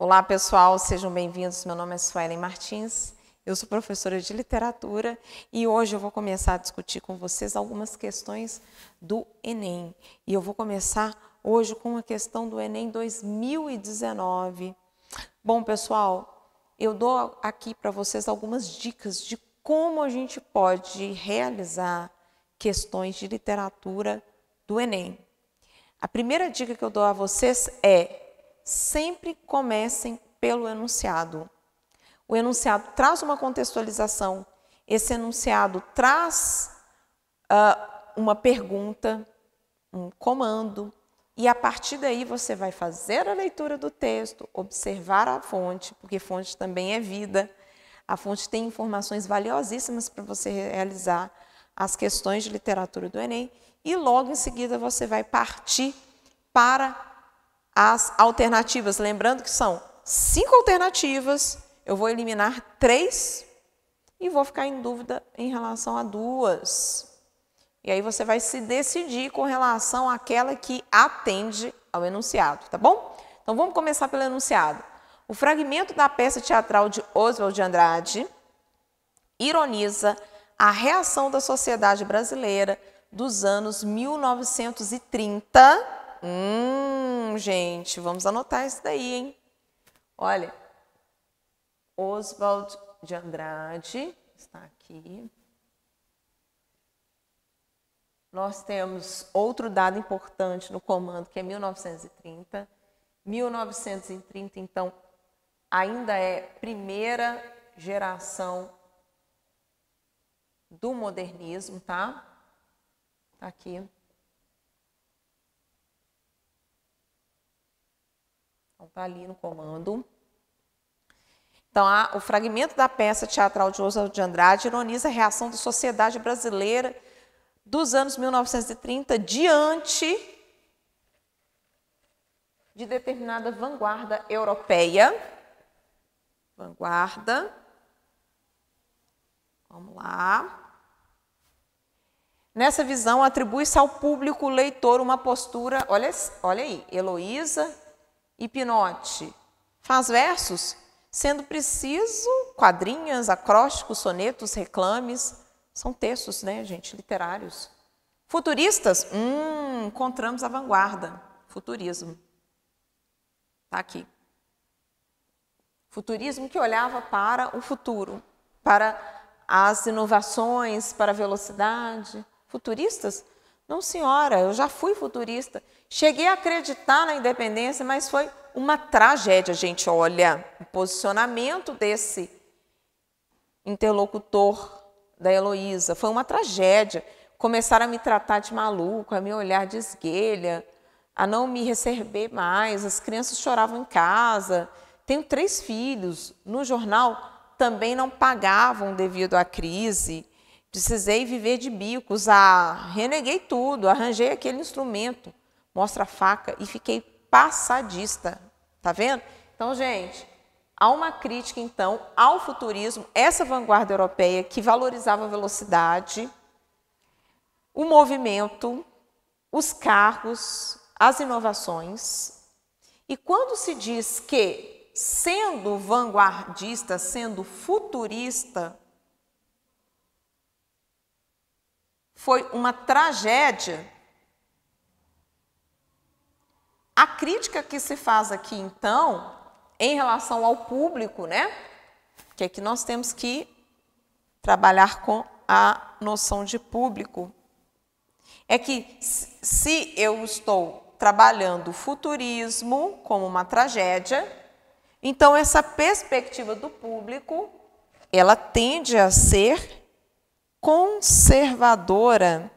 Olá, pessoal, sejam bem-vindos. Meu nome é Suelen Martins, eu sou professora de literatura e hoje eu vou começar a discutir com vocês algumas questões do Enem. E eu vou começar hoje com uma questão do Enem 2019. Bom, pessoal, eu dou aqui para vocês algumas dicas de como a gente pode realizar questões de literatura do Enem. A primeira dica que eu dou a vocês é: sempre comecem pelo enunciado. O enunciado traz uma contextualização, esse enunciado traz uma pergunta, um comando, e a partir daí você vai fazer a leitura do texto, observar a fonte, porque fonte também é vida. A fonte tem informações valiosíssimas para você realizar as questões de literatura do Enem, e logo em seguida você vai partir para as alternativas. Lembrando que são 5 alternativas, eu vou eliminar 3 e vou ficar em dúvida em relação a 2. E aí você vai se decidir com relação àquela que atende ao enunciado, tá bom? Então vamos começar pelo enunciado. O fragmento da peça teatral de Oswald de Andrade ironiza a reação da sociedade brasileira dos anos 1930. Gente, vamos anotar isso daí, hein? Olha, Oswald de Andrade está aqui. Nós temos outro dado importante no comando, que é 1930. 1930, então, ainda é primeira geração do modernismo, tá? Tá aqui. Então, está ali no comando. Então, o fragmento da peça teatral de Oswald de Andrade ironiza a reação da sociedade brasileira dos anos 1930 diante de determinada vanguarda europeia. Vanguarda. Vamos lá. Nessa visão, atribui-se ao público leitor uma postura, olha aí, Heloísa e Pinote faz versos, sendo preciso quadrinhas, acrósticos, sonetos, reclames, são textos, né, gente, literários. Futuristas, encontramos a vanguarda, futurismo. Tá aqui. Futurismo que olhava para o futuro, para as inovações, para a velocidade. Futuristas? Não, senhora, eu já fui futurista. Cheguei a acreditar na independência, mas foi uma tragédia, gente. Olha, o posicionamento desse interlocutor da Heloísa foi uma tragédia. Começaram a me tratar de maluco, a me olhar de esguelha, a não me receber mais, as crianças choravam em casa. Tenho 3 filhos. No jornal também não pagavam devido à crise. Precisei viver de bicos. Reneguei tudo, arranjei aquele instrumento, mostra a faca, e fiquei passadista. Tá vendo? Então, gente, há uma crítica, então, ao futurismo, essa vanguarda europeia que valorizava a velocidade, o movimento, os carros, as inovações. E quando se diz que, sendo vanguardista, sendo futurista, foi uma tragédia, a crítica que se faz aqui, então, em relação ao público, né? Que é que nós temos que trabalhar com a noção de público. É que se eu estou trabalhando o futurismo como uma tragédia, então essa perspectiva do público, ela tende a ser conservadora,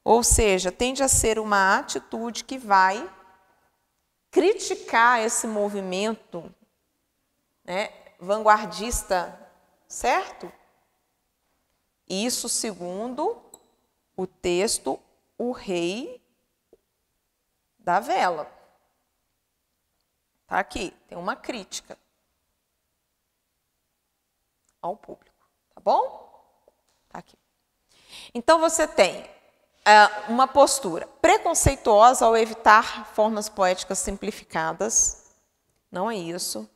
ou seja, tende a ser uma atitude que vai criticar esse movimento, né, vanguardista, certo? Isso segundo o texto O Rei da Vela. Tá aqui, tem uma crítica ao público, tá bom? Tá aqui. Então você tem uma postura preconceituosa ao evitar formas poéticas simplificadas, não é isso.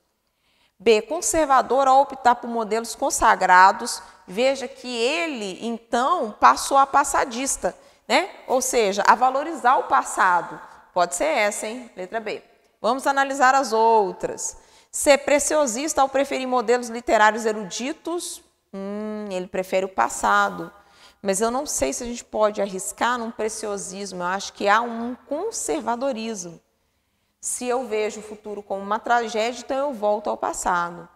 B, conservador ao optar por modelos consagrados. Veja que ele, então, passou a passadista, né? Ou seja, a valorizar o passado. Pode ser essa, hein? Letra B. Vamos analisar as outras. C, preciosista ao preferir modelos literários eruditos. Ele prefere o passado. Mas eu não sei se a gente pode arriscar num preciosismo. Eu acho que há um conservadorismo. Se eu vejo o futuro como uma tragédia, então eu volto ao passado.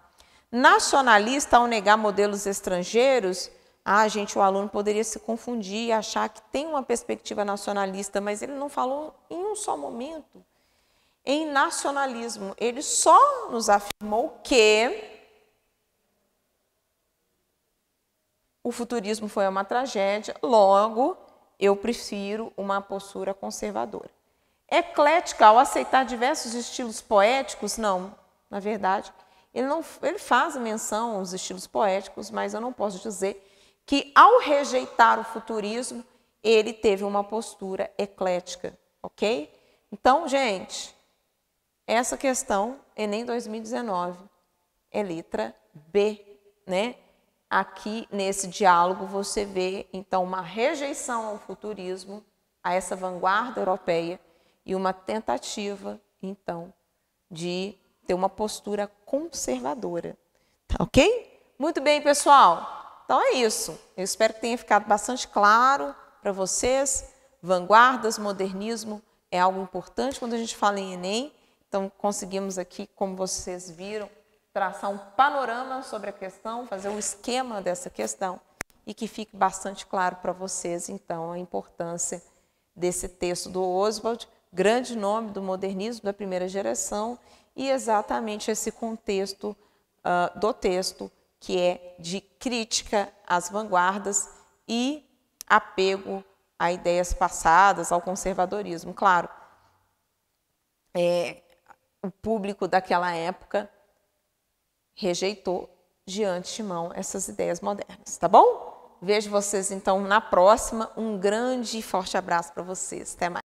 Nacionalista, ao negar modelos estrangeiros, gente, o aluno poderia se confundir e achar que tem uma perspectiva nacionalista, mas ele não falou em um só momento em nacionalismo. Ele só nos afirmou que o futurismo foi uma tragédia, logo eu prefiro uma postura conservadora. Eclética, ao aceitar diversos estilos poéticos, não, na verdade, ele faz menção aos estilos poéticos, mas eu não posso dizer que ao rejeitar o futurismo, ele teve uma postura eclética, ok? Então, gente, essa questão, Enem 2019, é letra B, né? Aqui, nesse diálogo, você vê, então, uma rejeição ao futurismo, a essa vanguarda europeia, e uma tentativa, então, de ter uma postura conservadora. Tá ok? Muito bem, pessoal. Então é isso. Eu espero que tenha ficado bastante claro para vocês. Vanguardas, modernismo é algo importante quando a gente fala em Enem. Então conseguimos aqui, como vocês viram, traçar um panorama sobre a questão, fazer um esquema dessa questão e que fique bastante claro para vocês, então, a importância desse texto do Oswald, grande nome do modernismo da primeira geração, e exatamente esse contexto do texto, que é de crítica às vanguardas e apego a ideias passadas, ao conservadorismo. Claro, o público daquela época rejeitou de antemão essas ideias modernas, tá bom? Vejo vocês, então, na próxima. Um grande e forte abraço para vocês. Até mais.